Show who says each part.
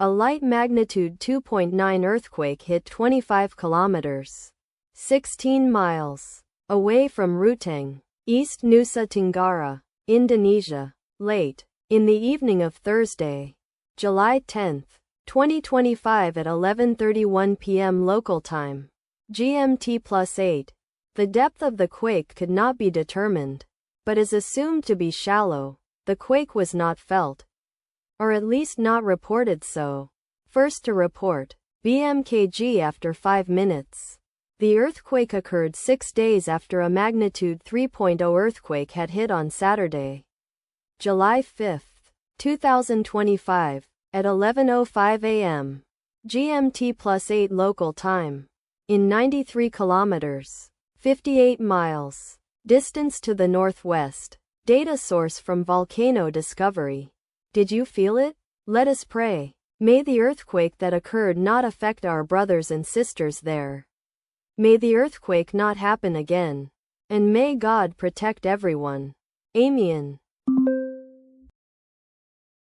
Speaker 1: A light magnitude 2.9 earthquake hit 25 kilometers, 16 miles, away from Ruteng, East Nusa Tenggara, Indonesia, late in the evening of Thursday, July 10, 2025 at 11:31 p.m. local time, GMT+8. The depth of the quake could not be determined, but is assumed to be shallow. The quake was not felt, or at least not reported so. First to report, BMKG after 5 minutes. The earthquake occurred 6 days after a magnitude 3.0 earthquake had hit on Saturday, July 5, 2025, at 11:05 a.m. GMT+8 local time, in 93 kilometers, 58 miles, distance to the northwest. Data source from Volcano Discovery. Did you feel it? Let us pray. May the earthquake that occurred not affect our brothers and sisters there. May the earthquake not happen again. And may God protect everyone. Amen.